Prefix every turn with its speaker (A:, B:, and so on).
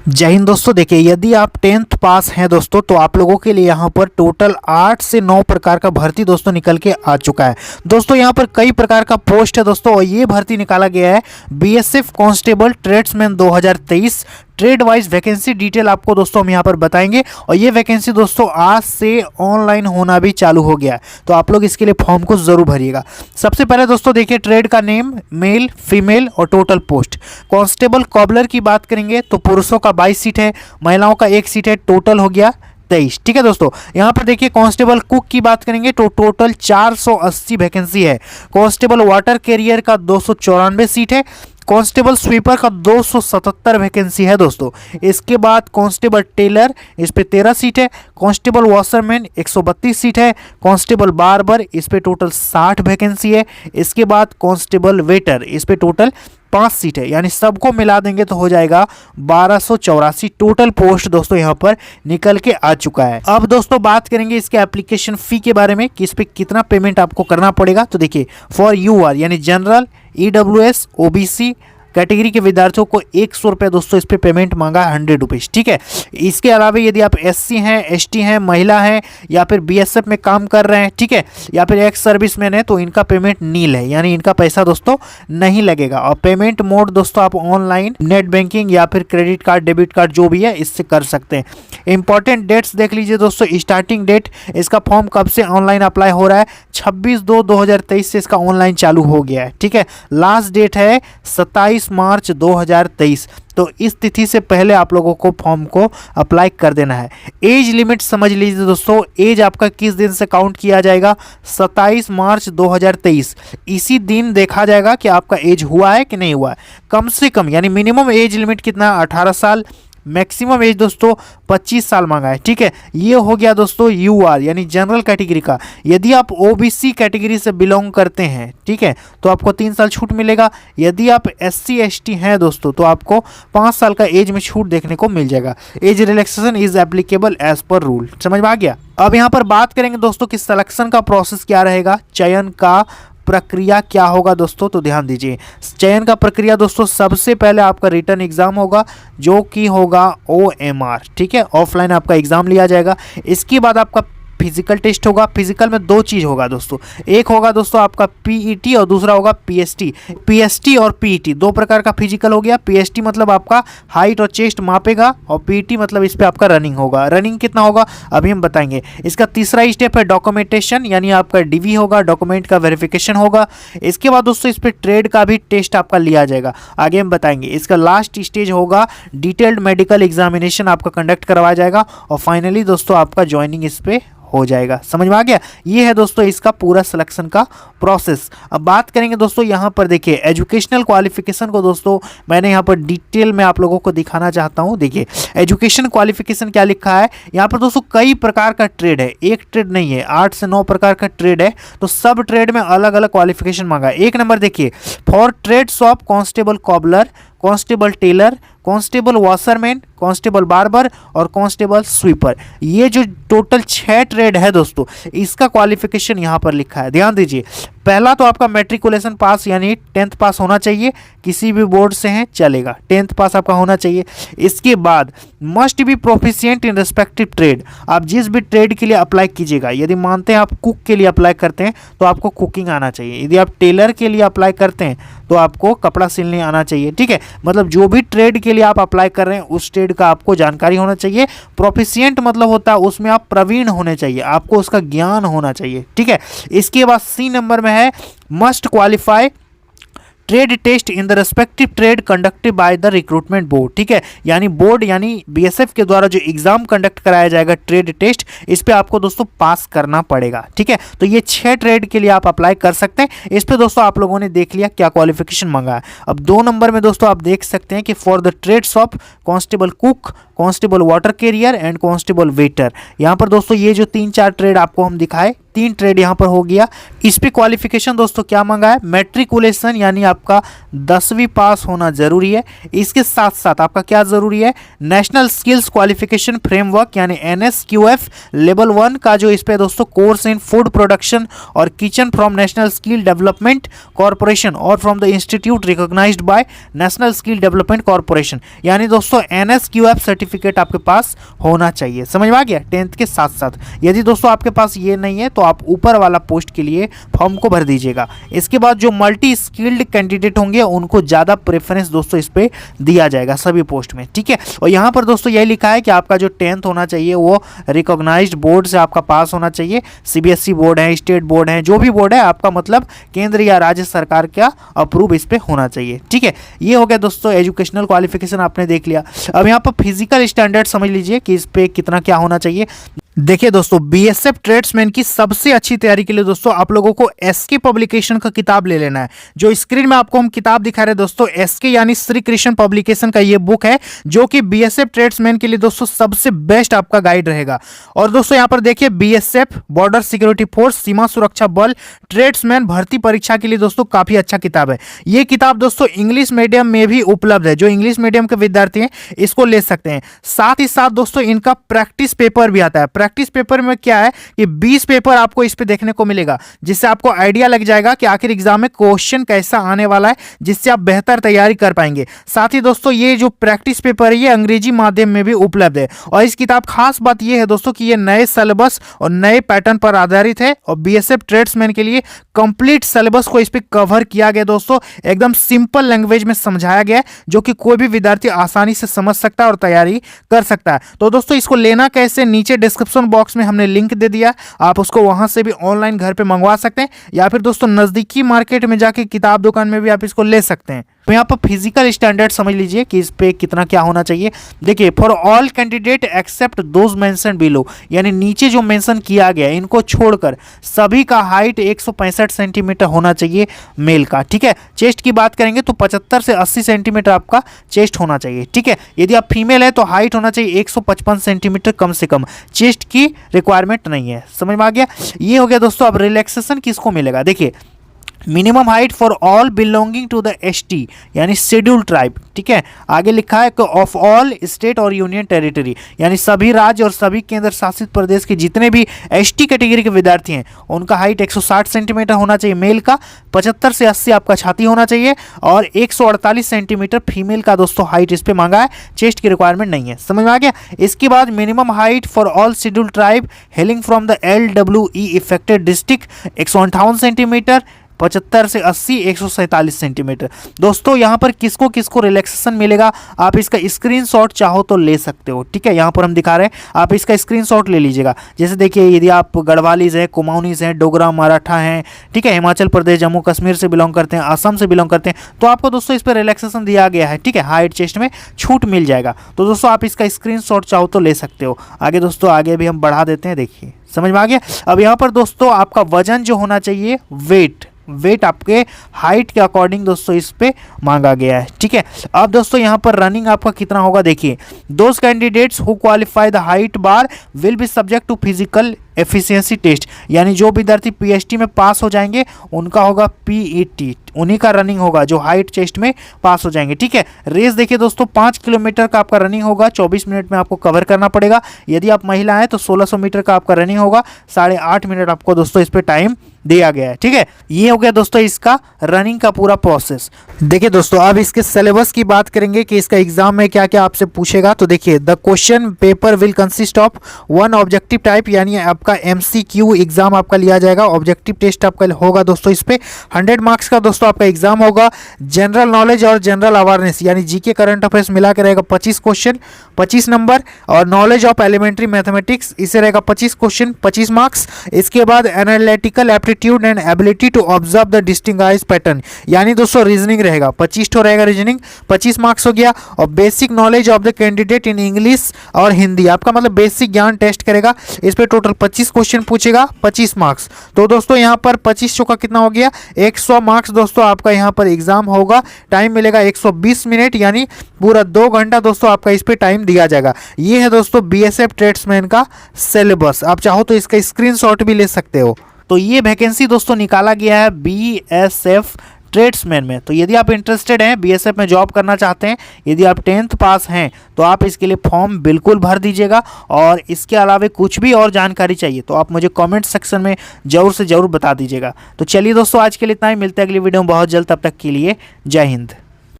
A: जय हिंद दोस्तों। देखिए, यदि आप 10th पास हैं दोस्तों तो आप लोगों के लिए यहाँ पर टोटल 8 से 9 प्रकार का भर्ती दोस्तों निकल के आ चुका है। दोस्तों यहाँ पर कई प्रकार का पोस्ट है दोस्तों, और ये भर्ती निकाला गया है BSF constable tradesman 2023 trade wise vacancy detail आपको दोस्तों हम यहाँ पर बताएंगे। और ये वैकेंसी दोस्तों आज से ऑनलाइन होना भी चालू हो गया है, तो आप लोग इसके लिए फॉर्म को जरूर भरिएगा। सबसे पहले दोस्तों देखिए, ट्रेड का नेम, मेल, फीमेल और टोटल पोस्ट। कांस्टेबल कॉबलर की बात करेंगे तो पुरुषों का 22 सीट है, महिलाओं का 1 सीट है, टोटल हो गया 23। ठीक है दोस्तों, यहाँ पर देखिए कांस्टेबल कुक की बात करेंगे तो टोटल 480 वैकेंसी है। कांस्टेबल वाटर कैरियर का 294 सीट है। कांस्टेबल स्वीपर का 277 वैकेंसी है दोस्तों। इसके बाद कांस्टेबल टेलर, इस पे 13 सीट है। कांस्टेबल वॉशरमैन 132 सीट है। कांस्टेबल बार्बर, इस पे टोटल 60 वैकेंसी है। इसके बाद कांस्टेबल वेटर, इस पे टोटल 5 सीट है, यानी सबको मिला देंगे तो हो जाएगा 1284 टोटल पोस्ट दोस्तों यहाँ पर निकल के आ चुका है। अब दोस्तों बात करेंगे इसके एप्लीकेशन फी के बारे में कि इस पे कितना पेमेंट आपको करना पड़ेगा। तो देखिए, फॉर यूआर यानी जनरल, ईडब्ल्यूएस, ओबीसी कैटेगरी के विद्यार्थियों को 100 रुपये दोस्तों इस पे पेमेंट मांगा है, 100 रुपीज़। ठीक है, इसके अलावा यदि आप एससी हैं, एसटी हैं, महिला हैं या फिर बीएसएफ में काम कर रहे हैं, ठीक है, या फिर एक्स सर्विसमैन है, तो इनका पेमेंट नील है, यानी इनका पैसा दोस्तों नहीं लगेगा। और पेमेंट मोड दोस्तों आप ऑनलाइन, नेट बैंकिंग या फिर क्रेडिट कार्ड, डेबिट कार्ड जो भी है इससे कर सकते हैं। इंपॉर्टेंट डेट्स देख लीजिए दोस्तों। स्टार्टिंग डेट इसका फॉर्म कब से ऑनलाइन अप्लाई हो रहा है, 26/2/2023 से इसका ऑनलाइन चालू हो गया है। ठीक है, लास्ट डेट है 27 मार्च 2023। तो इस तिथि से पहले आप लोगों को फॉर्म को अप्लाई कर देना है। एज लिमिट समझ लीजिए दोस्तों, एज आपका किस दिन से काउंट किया जाएगा, 27 मार्च 2023। इसी दिन देखा जाएगा कि आपका एज हुआ है कि नहीं हुआ है। कम से कम यानी मिनिमम एज लिमिट कितना, 18 साल। मैक्सिमम एज दोस्तों 25 साल मांगा है। ठीक है, ये हो गया दोस्तों यूआर यानी जनरल कैटेगरी का। यदि आप ओबीसी कैटेगरी से बिलोंग करते हैं, ठीक है, तो आपको 3 साल छूट मिलेगा। यदि आप एससी एसटी हैं दोस्तों तो आपको 5 साल का एज में छूट देखने को मिल जाएगा। As relaxation is applicable as per rule. समझ में आ गया। अब यहाँ पर बात करेंगे दोस्तों कि सिलेक्शन का प्रोसेस क्या रहेगा, चयन का प्रक्रिया क्या होगा दोस्तों। तो ध्यान दीजिए, चयन का प्रक्रिया दोस्तों सबसे पहले आपका रिटर्न एग्जाम होगा जो कि होगा OMR। ठीक है, ऑफलाइन आपका एग्जाम लिया जाएगा। इसके बाद आपका फिजिकल टेस्ट होगा। फिजिकल में 2 चीज़ होगा दोस्तों, एक होगा दोस्तों आपका पीईटी और दूसरा होगा पीएसटी। पीएसटी और पीईटी 2 प्रकार का फिजिकल हो गया। पीएसटी मतलब आपका हाइट और चेस्ट मापेगा, और पीईटी मतलब इस पे आपका रनिंग होगा। रनिंग कितना होगा अभी हम बताएंगे। इसका तीसरा स्टेप है डॉक्यूमेंटेशन, यानी आपका डीवी होगा, डॉक्यूमेंट का वेरिफिकेशन होगा। इसके बाद दोस्तों इस पर ट्रेड का भी टेस्ट आपका लिया जाएगा, आगे हम बताएंगे। इसका लास्ट स्टेज होगा डिटेल्ड मेडिकल एग्जामिनेशन आपका कंडक्ट करवाया जाएगा, और फाइनली दोस्तों आपका ज्वाइनिंग इस पे हो जाएगा। समझ में आ गया। ये है दोस्तों इसका पूरा सिलेक्शन का प्रोसेस। अब बात करेंगे दोस्तों, यहाँ पर देखिए एजुकेशनल क्वालिफिकेशन को दोस्तों मैंने यहाँ पर डिटेल में आप लोगों को दिखाना चाहता हूँ। देखिए एजुकेशन क्वालिफिकेशन क्या लिखा है यहाँ पर दोस्तों, कई प्रकार का ट्रेड है, एक ट्रेड नहीं है, 8 से 9 प्रकार का ट्रेड है। तो सब ट्रेड में अलग अलग क्वालिफिकेशन मांगा है। 1 नंबर देखिए, for trades of constable cobbler, constable tailor, constable washerman, constable barber और कांस्टेबल स्वीपर। ये जो टोटल 6 ट्रेड है दोस्तों, इसका क्वालिफिकेशन यहाँ पर लिखा है। ध्यान दीजिए, पहला तो आपका मैट्रिकुलेशन पास यानी 10th पास होना चाहिए, किसी भी बोर्ड से हैं चलेगा, 10th पास आपका होना चाहिए। इसके बाद must be proficient in respective trade. आप जिस भी ट्रेड के लिए अप्लाई कीजिएगा, यदि मानते हैं आप कुक के लिए अप्लाई करते हैं तो आपको कुकिंग आना चाहिए। यदि आप टेलर के लिए अप्लाई करते हैं तो आपको कपड़ा सिलने आना चाहिए। ठीक है, मतलब जो भी ट्रेड के लिए आप अप्लाई कर रहे हैं उस ट्रेड का आपको जानकारी होना चाहिए। प्रोफिशिएंट मतलब होता है उसमें आप प्रवीण होने चाहिए, आपको उसका ज्ञान होना चाहिए। ठीक है, इसके बाद C नंबर में है must qualify trade test in the respective trade conducted by the recruitment board. ठीक है, यानी बोर्ड यानी बीएसएफ के द्वारा जो एग्जाम कंडक्ट कराया जाएगा ट्रेड टेस्ट, इस पे आपको दोस्तों पास करना पड़ेगा। ठीक है, तो ये 6 ट्रेड के लिए आप अप्लाई कर सकते हैं। इस पे दोस्तों आप लोगों ने देख लिया क्या क्वालिफिकेशन मांगा है। अब 2 नंबर में दोस्तों आप देख सकते हैं कि for the trades of constable cook, constable water carrier and constable waiter. यहाँ पर दोस्तों ये जो 3-4 ट्रेड आपको हम दिखाए, 3 ट्रेड यहाँ पर हो गया। इस पे क्वालिफिकेशन दोस्तों क्या मांगा है, मैट्रिकुलेशन यानी आपका 10वीं पास होना जरूरी है। इसके साथ साथ आपका क्या जरूरी है, नेशनल स्किल्स क्वालिफिकेशन फ्रेमवर्क यानी NSQF लेवल 1 का जो इस पे दोस्तों कोर्स इन फूड प्रोडक्शन और kitchen from national skill development corporation और from the institute recognised by national skill development corporation, यानी दोस्तों NSQF सर्टिफिकेट आपके पास होना चाहिए। समझ में आ गया, 10th के साथ साथ। यदि दोस्तों आपके पास ये नहीं है तो आप ऊपर वाला पोस्ट के लिए फॉर्म को भर दीजिएगा। इसके बाद जो मल्टी स्किल्ड कैंडिडेट होंगे उनको ज़्यादा प्रेफरेंस दोस्तों इस पे दिया जाएगा सभी पोस्ट में, ठीक है। और यहाँ पर दोस्तों यही लिखा है कि आपका जो 10th होना चाहिए वो रिकॉग्नाइज्ड बोर्ड से आपका पास होना चाहिए। CBSE बोर्ड है, स्टेट बोर्ड है, जो भी बोर्ड है आपका, मतलब केंद्र या राज्य सरकार का अप्रूव इस पे होना चाहिए, ठीक है। ये हो गया दोस्तों एजुकेशनल क्वालिफिकेशन आपने देख लिया। अब यहाँ पर फिजिकल स्टैंडर्ड समझ लीजिए कि इस पे कितना क्या होना चाहिए। देखिए दोस्तों, BSF ट्रेड्समैन की सबसे अच्छी तैयारी के लिए दोस्तों आप लोगों को SK पब्लिकेशन का किताब ले लेना है। जो स्क्रीन में आपको हम किताब दिखा रहे हैं दोस्तों, SK यानी श्री कृष्ण पब्लिकेशन का ये बुक है, जो कि BSF ट्रेड्समैन के लिए दोस्तों सबसे बेस्ट आपका गाइड रहेगा। और दोस्तों यहाँ पर देखिए, BSF बॉर्डर सिक्योरिटी फोर्स, सीमा सुरक्षा बल ट्रेड्समैन भर्ती परीक्षा के लिए दोस्तों काफी अच्छा किताब है। ये किताब दोस्तों इंग्लिश मीडियम में भी उपलब्ध है, जो इंग्लिश मीडियम के विद्यार्थी हैं इसको ले सकते हैं। साथ ही साथ दोस्तों इनका प्रैक्टिस पेपर भी आता है। प्रैक्टिस पेपर में क्या है कि 20 पेपर आपको इस पे देखने को मिलेगा, जिससे आपको आइडिया लग जाएगा कि आखिर एग्जाम में क्वेश्चन कैसा आने वाला है, जिससे आप बेहतर तैयारी कर पाएंगे। साथ ही दोस्तों ये जो प्रैक्टिस पेपर है ये अंग्रेजी माध्यम में भी उपलब्ध है। और इस किताब खास बात ये है दोस्तों कि ये नए सिलेबस और नए पैटर्न पर आधारित है और BSF ट्रेड्समैन के लिए कंप्लीट सिलेबस को इस पे कवर किया गया दोस्तों। एकदम सिंपल लैंग्वेज में समझाया गया है, जो कि कोई भी विद्यार्थी आसानी से समझ सकता है और तैयारी कर सकता है। तो दोस्तों इसको लेना कैसे, नीचे डिस्क्रिप्शन बॉक्स में हमने लिंक दे दिया, आप उसको वहां से भी ऑनलाइन घर पे मंगवा सकते हैं, या फिर दोस्तों नजदीकी मार्केट में जाके किताब दुकान में भी आप इसको ले सकते हैं। तो यहाँ पर फिजिकल स्टैंडर्ड समझ लीजिए कि इस पे कितना क्या होना चाहिए। देखिए, for all candidate except those mention below, यानी नीचे जो मेंशन किया गया है इनको छोड़कर सभी का हाइट 165 सेंटीमीटर होना चाहिए मेल का, ठीक है। चेस्ट की बात करेंगे तो 75 से 80 सेंटीमीटर आपका चेस्ट होना चाहिए, ठीक है। यदि आप फीमेल है तो हाइट होना चाहिए 155 सेंटीमीटर कम से कम, चेस्ट की रिक्वायरमेंट नहीं है। समझ में आ गया। ये हो गया दोस्तों। अब रिलैक्सेशन किसको मिलेगा, देखिए, minimum height for all belonging to the ST यानी शेड्यूल ट्राइब, ठीक है। आगे लिखा है ऑफ ऑल स्टेट और यूनियन टेरिटरी, यानी सभी राज्य और सभी केंद्र शासित प्रदेश के जितने भी ST कैटेगरी के विद्यार्थी हैं उनका हाइट 160 सेंटीमीटर होना चाहिए मेल का, 75 से 80 आपका छाती होना चाहिए, और 148 सेंटीमीटर फीमेल का दोस्तों हाइट इस पे मांगा है। चेस्ट की रिक्वायरमेंट नहीं है। समझ में आ गया। इसके बाद minimum height for all schedule tribe hailing from the LWE affected district 158 centimetre, 75 से 80 147 सेंटीमीटर। दोस्तों यहाँ पर किसको किसको रिलैक्सेशन मिलेगा, आप इसका स्क्रीनशॉट चाहो तो ले सकते हो, ठीक है। यहाँ पर हम दिखा रहे हैं, आप इसका स्क्रीनशॉट ले लीजिएगा। जैसे देखिए, यदि आप गढ़वालीज हैं, कुमाऊनीज हैं, डोगरा, मराठा हैं, ठीक है, हिमाचल प्रदेश, जम्मू कश्मीर से बिलोंग करते हैं, असम से बिलोंग करते हैं, तो आपको दोस्तों इस पर रिलैक्सेशन दिया गया है, ठीक है। हाइट चेस्ट में छूट मिल जाएगा। तो दोस्तों आप इसका स्क्रीनशॉट चाहो तो ले सकते हो। आगे दोस्तों, आगे भी हम बढ़ा देते हैं। देखिए, समझ में आ गया। अब यहाँ पर दोस्तों आपका वजन जो होना चाहिए, वेट आपके हाइट के अकॉर्डिंग दोस्तों इस पे मांगा गया है, ठीक है। अब दोस्तों यहाँ पर रनिंग आपका कितना होगा, देखिए, those candidates who qualify the height bar will be subject to physical efficiency test, यानी जो विद्यार्थी PST में पास हो जाएंगे उनका होगा PET, उन्हीं का रनिंग होगा जो हाइट चेस्ट में पास हो जाएंगे, ठीक है। रेस देखिए दोस्तों, 5 किलोमीटर का आपका रनिंग होगा, 24 मिनट में आपको कवर करना पड़ेगा। यदि आप महिला हैं तो 1600 मीटर का आपका रनिंग होगा, 8.5 मिनट आपको दोस्तों इस पर टाइम दिया गया है, ठीक है। ये हो गया दोस्तों इसका रनिंग का पूरा प्रोसेस। देखिए दोस्तों, अब इसके सिलेबस की बात करेंगे कि इसका एग्जाम में क्या क्या आपसे पूछेगा। तो देखिए, the question paper will consist of 1 objective type, यानी आपका MCQ एग्जाम आपका लिया जाएगा। ऑब्जेक्टिव टेस्ट आपका होगा दोस्तों इस पे 100 मार्क्स का दोस्तों आपका एग्जाम होगा। जनरल नॉलेज और जनरल अवेयरनेस यानी GK करंट अफेयर्स मिला के रहेगा 25 क्वेश्चन 25 नंबर, और नॉलेज ऑफ एलिमेंट्री मैथमेटिक्स इसे रहेगा 25 क्वेश्चन 25 मार्क्स। इसके बाद analytical aptitude and ability to observe the distinguish pattern, यानी दोस्तों रीजनिंग रहेगा 25 तो रहेगा रीजनिंग, 25 मार्क्स हो गया। और basic knowledge of the candidate in English और हिंदी, आपका मतलब बेसिक ज्ञान टेस्ट करेगा, इस पे टोटल 25 क्वेश्चन पूछेगा, 25 मार्क्स। तो दोस्तों यहाँ पर 25 का कितना हो गया, 100 मार्क्स दोस्तों आपका यहाँ पर एग्जाम होगा। टाइम मिलेगा 120 मिनट, यानी पूरा 2 घंटा दोस्तों आपका इस पे टाइम दिया जाएगा। ये है दोस्तों बीएसएफ ट्रेड्समैन का सिलेबस। आप चाहो तो इसका स्क्रीनशॉट भी ले सकते हो। तो ये वैकेंसी दोस्तों निकाला गया है बीएसएफ ट्रेड्समैन में। तो यदि आप इंटरेस्टेड हैं, बीएसएफ में जॉब करना चाहते हैं, यदि आप 10th पास हैं, तो आप इसके लिए फॉर्म बिल्कुल भर दीजिएगा। और इसके अलावा कुछ भी और जानकारी चाहिए तो आप मुझे कमेंट सेक्शन में ज़रूर से ज़रूर बता दीजिएगा। तो चलिए दोस्तों, आज के लिए इतना ही, मिलते हैं अगली वीडियो में बहुत जल्द। तब तक के लिए जय हिंद।